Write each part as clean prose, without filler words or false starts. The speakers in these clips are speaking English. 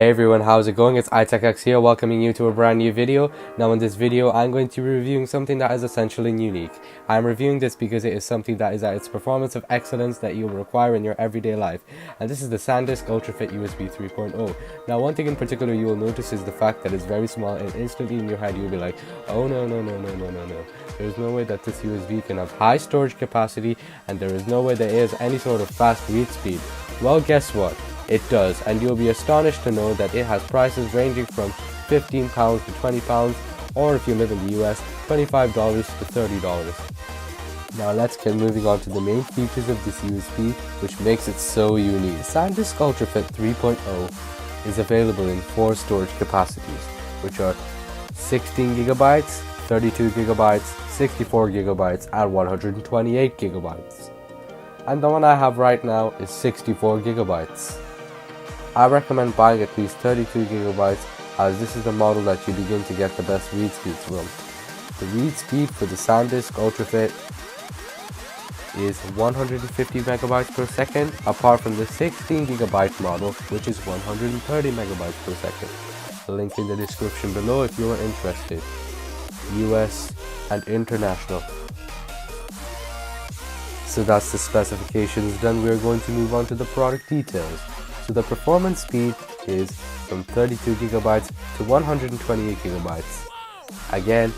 Hey everyone, how's it going? It's iTechX here, welcoming you to a brand new video. Now in this video, I'm going to be reviewing something that is essentially unique. I'm reviewing this because it is something that is at its performance of excellence that you will require in your everyday life. And this is the SanDisk UltraFit USB 3.0. Now one thing in particular you will notice is the fact that it's very small, and instantly in your head you'll be like, oh no. There's no way that this USB can have high storage capacity, and there is no way there is any sort of fast read speed. Well, guess what? It does, and you'll be astonished to know that it has prices ranging from £15 to £20, or if you live in the US, $25 to $30. Now let's get moving on to the main features of this USB, which makes it so unique. SanDisk UltraFit 3.0 is available in 4 storage capacities, which are 16GB, 32GB, 64GB, and 128GB. And the one I have right now is 64GB. I recommend buying at least 32GB, as this is the model that you begin to get the best read speeds from. The read speed for the SanDisk UltraFit is 150 megabytes per second, apart from the 16GB model, which is 130 megabytes per second. The link in the description below if you are interested. US and international. So that's the specifications done. We are going to move on to the product details. So the performance speed is from 32GB to 128GB. Again,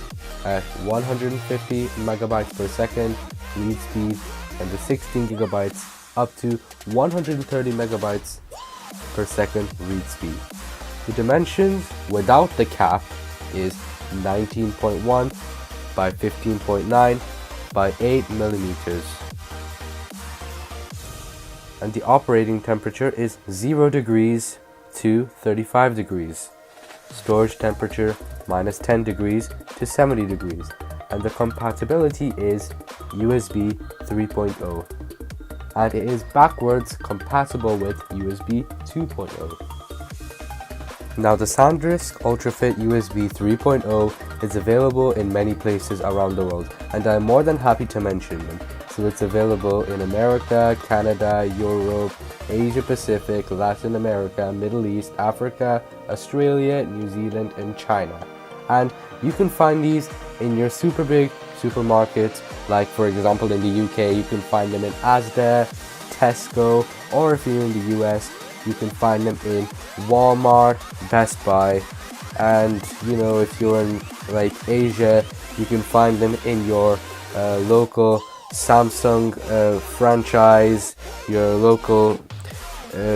at 150 megabytes per second read speed, and the 16GB up to 130 megabytes per second read speed. The dimensions without the cap is 19.1 by 15.9 by 8 millimeters. And the operating temperature is 0 degrees to 35 degrees. Storage temperature minus 10 degrees to 70 degrees. And the compatibility is USB 3.0. And it is backwards compatible with USB 2.0. Now the SanDisk UltraFit USB 3.0 is available in many places around the world, and I'm more than happy to mention them. So it's available in America, Canada, Europe, Asia Pacific, Latin America, Middle East, Africa, Australia, New Zealand, and China. And you can find these in your super big supermarkets, like for example in the UK you can find them in Asda, Tesco, or if you're in the US you can find them in Walmart, Best Buy, and if you're in like Asia you can find them in your local Samsung franchise, your local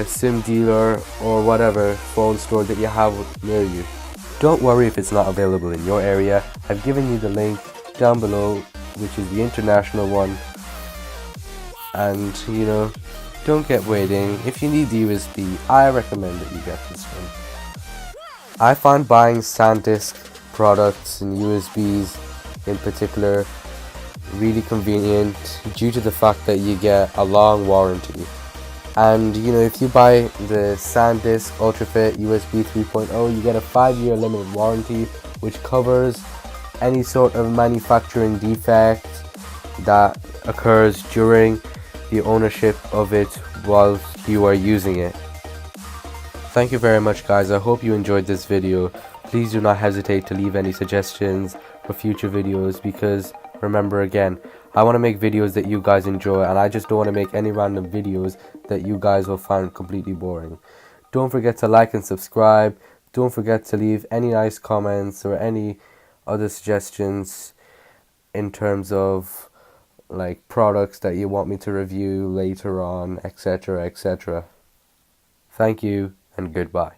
SIM dealer, or whatever phone store that you have near you. Don't worry if it's not available in your area. I've given you the link down below, which is the international one. And don't get waiting. If you need the USB, I recommend that you get this one. I find buying SanDisk products and USBs in particular really convenient due to the fact that you get a long warranty. And if you buy the SanDisk UltraFit USB 3.0, you get a 5-year limited warranty, which covers any sort of manufacturing defect that occurs during the ownership of it whilst you are using it. Thank you very much, guys. I hope you enjoyed this video. Please do not hesitate to leave any suggestions for future videos, because remember, again, I want to make videos that you guys enjoy, and I just don't want to make any random videos that you guys will find completely boring. Don't forget to like and subscribe. Don't forget to leave any nice comments or any other suggestions in terms of like products that you want me to review later on, etc. Thank you and goodbye.